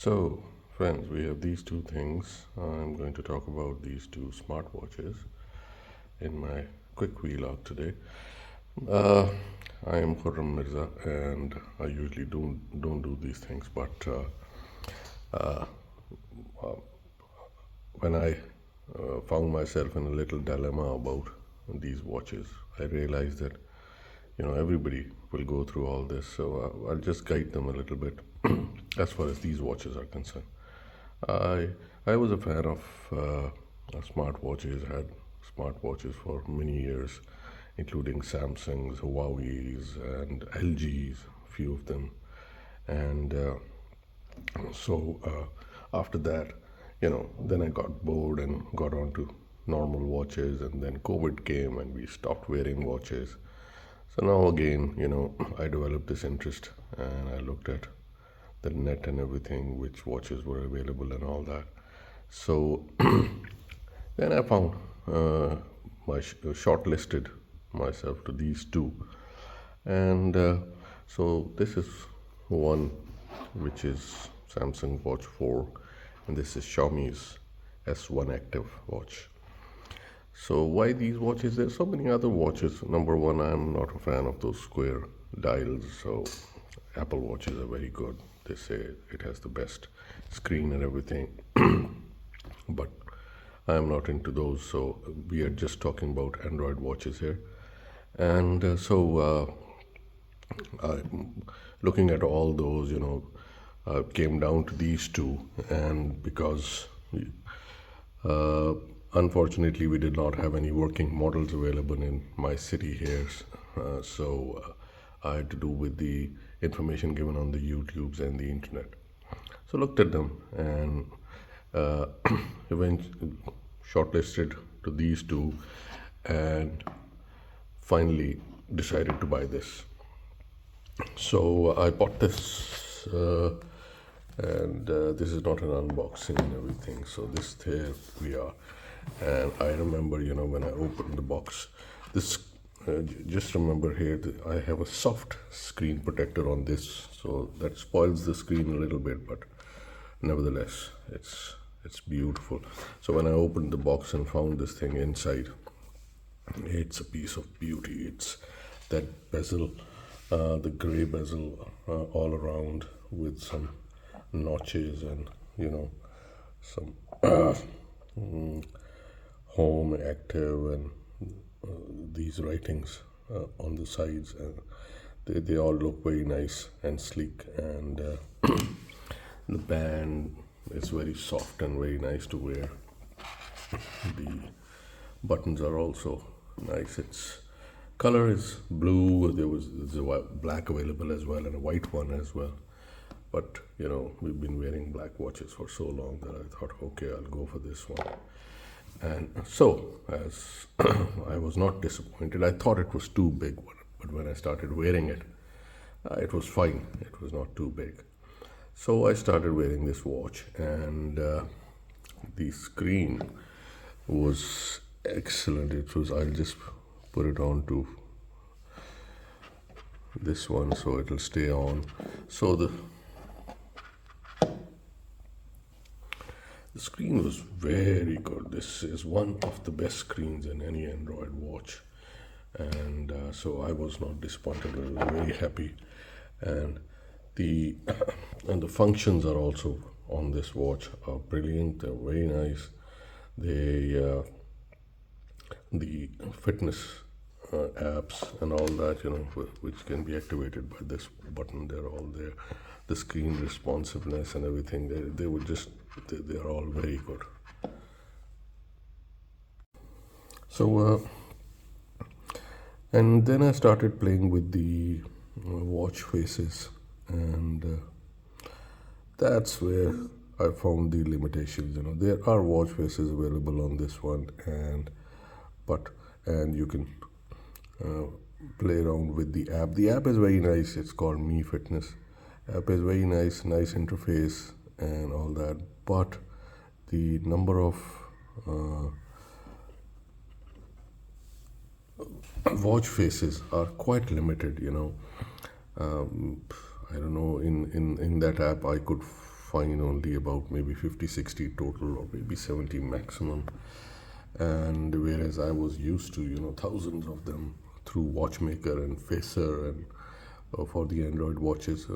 So, friends, we have these two things. I'm going to talk about these two smartwatches in my quick vlog today. Uh, I am Khurram Mirza, and I usually don't do these things, but when I found myself in a little dilemma about these watches, I realized that everybody will go through all this, so I'll just guide them a little bit as far as these watches are concerned. I I was a fan of smartwatches. Had smartwatches for many years, including Samsungs, Huawei's, and LG's. Few of them, and after that, then I got bored and got on to normal watches, and then COVID came and we stopped wearing watches. So now again, I developed this interest and I looked at the net and everything, which watches were available and all that. So then I found shortlisted myself to these two, and so this is one which is Samsung Watch 4, and this is Xiaomi's S1 Active watch. So why these watches? There's so many other watches. Number one, I'm not a fan of those square dials. So Apple watches are very good. They say it has the best screen and everything, but I'm not into those. So we are just talking about Android watches here, and looking at all those, came down to these two, and because uh, unfortunately we did not have any working models available in my city here, I had to do with the information given on the YouTubes and the internet. So looked at them and uh, eventually shortlisted to these two, and finally decided to buy this. So I bought this, and this is not an unboxing and everything. So this there we are, and I remember, when I opened the box, this. Just remember here that I have a soft screen protector on this, so that spoils the screen a little bit, but nevertheless, it's beautiful. So when I opened the box and found this thing inside, it's a piece of beauty. It's that bezel, the gray bezel all around with some notches and some home, active, and these writings on the sides, and they all look very nice and sleek, and the band is very soft and very nice to wear. The buttons are also nice. Its color is blue. There's a black available as well, and a white one as well. But we've been wearing black watches for so long that I thought, okay, I'll go for this one. And so, as I was not disappointed, I thought it was too big, but when I started wearing it, it was fine. It was not too big. So I started wearing this watch, and the screen was excellent. I'll just put it on to this one so it'll stay on. So the screen was very good. This is one of the best screens in any Android watch, and so I was not disappointed. I was very happy, and the and the functions are also on this watch are brilliant. They're very nice. The fitness apps and all that, which can be activated by this button, they're all there. The screen responsiveness and everything, they're all very good. So and then I started playing with the watch faces, and that's where I found the limitations. There are watch faces available on this one, and you can uh, play around with the app. The app is very nice. It's called Me Fitness. App is very nice interface and all that. But the number of watch faces are quite limited. I don't know. In that app, I could find only about maybe 50, 60 total, or maybe 70 maximum. And whereas I was used to, thousands of them through Watchmaker and Facer, and for the Android watches,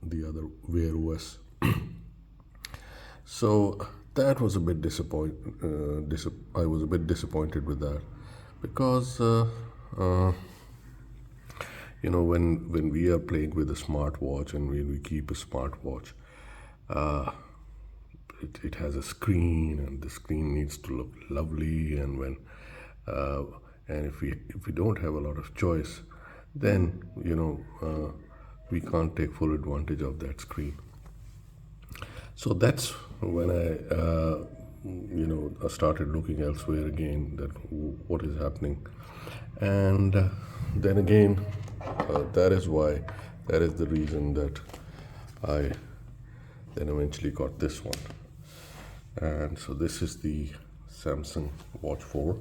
the other Wear OS. So that was a bit I was a bit disappointed with that, because when we are playing with a smartwatch, and when we keep a smartwatch, it has a screen, and the screen needs to look lovely. And when and if we don't have a lot of choice, then we can't take full advantage of that screen. So that's when I started looking elsewhere again, that what is happening. And then again, that is the reason that I then eventually got this one. And so this is the Samsung Watch 4.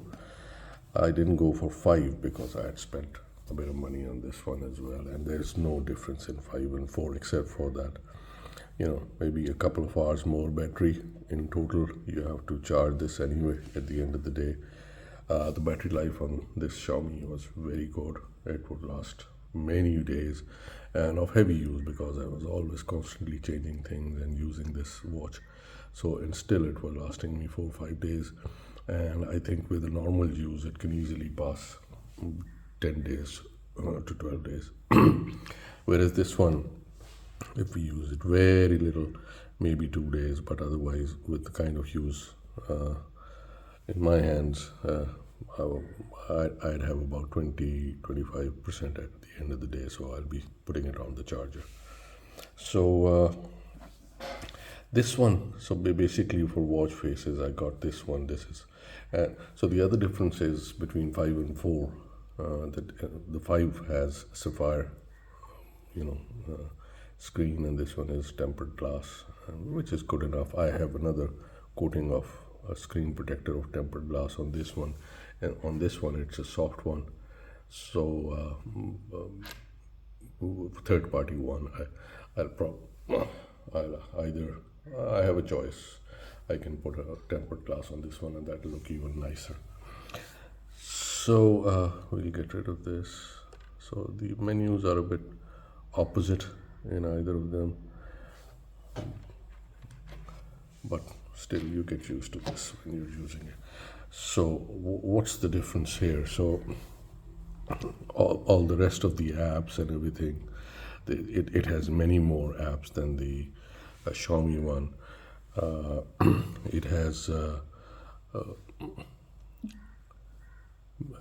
I didn't go for 5 because I had spent a bit of money on this one as well, and there is no difference in 5 and 4 except for that, maybe a couple of hours more battery in total. You have to charge this anyway at the end of the day. The battery life on this Xiaomi was very good. It would last many days, and of heavy use, because I was always constantly changing things and using this watch. So, and still it was lasting me 4 or 5 days. And I think with a normal use, it can easily pass 10 days to 12 days. Whereas this one, if we use it very little, maybe 2 days, but otherwise with the kind of use in my hands, I'd have about 20-25% at the end of the day. So I'll be putting it on the charger. So this one, so basically for watch faces, I got this one. This is so the other difference is between 5 and 4, that the 5 has sapphire screen, and this one is tempered glass, which is good enough. I have another coating of a screen protector of tempered glass on this one, and on this one it's a soft one. So third party one, I have a choice. I can put a tempered glass on this one, and that will look even nicer. So we'll get rid of this. So the menus are a bit opposite in either of them, but still you get used to this when you're using it. So what's the difference here? So all the rest of the apps and everything, it has many more apps than the Xiaomi one.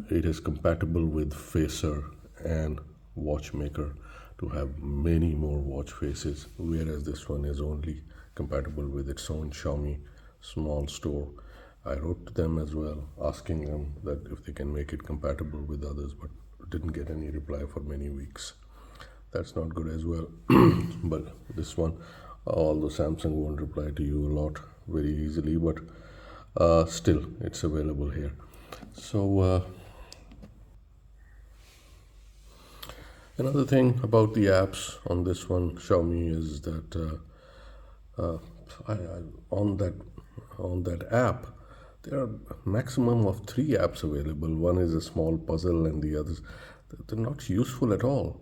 It is compatible with Facer and Watchmaker to have many more watch faces, whereas this one is only compatible with its own Xiaomi small store. I wrote to them as well, asking them that if they can make it compatible with others, but didn't get any reply for many weeks. That's not good as well. But this one, although Samsung won't reply to you a lot very easily, but still it's available here. So another thing about the apps on this one Xiaomi is that on that app there are maximum of 3 apps available. One is a small puzzle, and the others, they're not useful at all.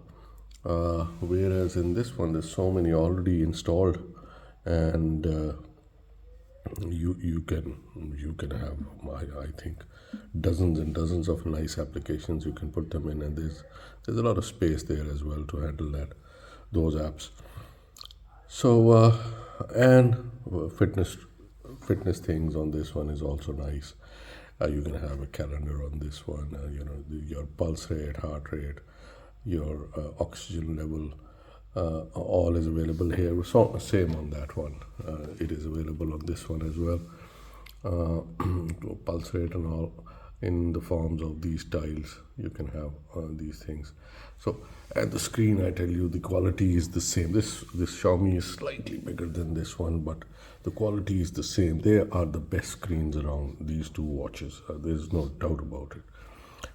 Whereas in this one there's so many already installed, and you can have, I think, dozens and dozens of nice applications you can put them in, and there's a lot of space there as well to handle those apps. So and fitness things on this one is also nice. You can have a calendar on this one, your pulse rate, heart rate, your oxygen level, all is available here. So same on that one, it is available on this one as well. Pulse rate and all in the forms of these tiles. You can have these things. So, and the screen, I tell you, the quality is the same. This Xiaomi is slightly bigger than this one, but the quality is the same. They are the best screens around, these two watches. There's no doubt about it.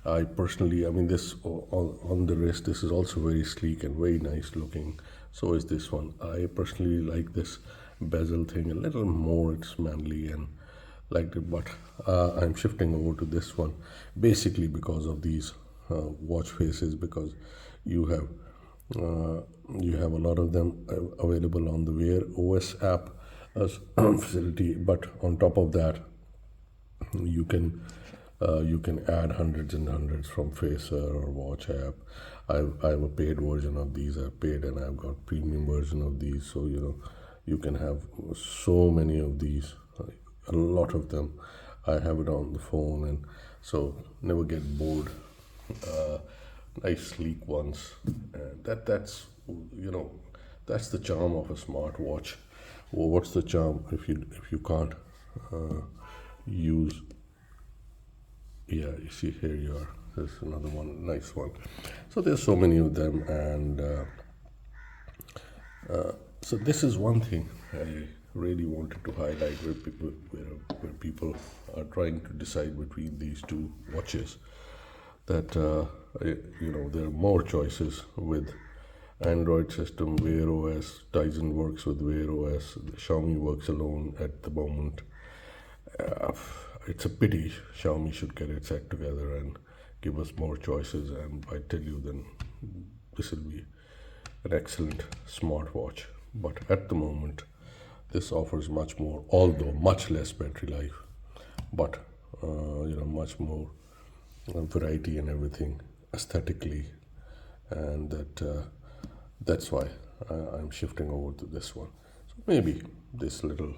I personally, this on the wrist, this is also very sleek and very nice looking. So is this one. I personally like this bezel thing a little more. It's manly and liked it, but I'm shifting over to this one basically because of these watch faces, because you have uh, you have a lot of them available on the Wear OS app as facility, but on top of that you can add hundreds and hundreds from Facer or Watch app. I have a paid version of these. I've paid and I've got premium version of these. So you can have so many of these, a lot of them. I have it on the phone, and so never get bored. Uh, Nice sleek ones. That's that's the charm of a smartwatch. Well, what's the charm if you can't uh, use? Yeah, you see here you are. There's another one, nice one. So there's so many of them, and so this is one thing I really wanted to highlight where people are trying to decide between these two watches. That there are more choices with Android system, Wear OS. Tizen works with Wear OS. Xiaomi works alone at the moment. Uh, it's a pity. Xiaomi should get its act together and give us more choices. And I tell you, then this will be an excellent smartwatch. But at the moment, this offers much more, although much less battery life, but much more variety and everything aesthetically, and that's why I'm shifting over to this one. So maybe this little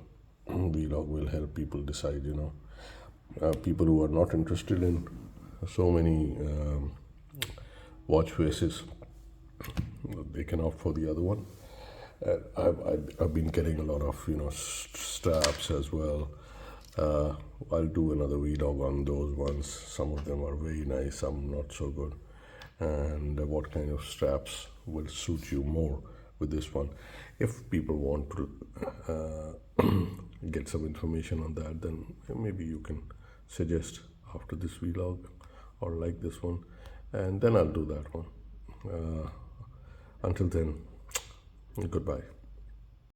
vlog will help people decide. People who are not interested in so many watch faces, they can opt for the other one. I've been getting a lot of straps as well. I'll do another vlog on those ones. Some of them are very nice, some not so good. And what kind of straps will suit you more with this one? If people want to get some information on that, then maybe you can suggest after this vlog or like this one, and then I'll do that one. Until then, goodbye.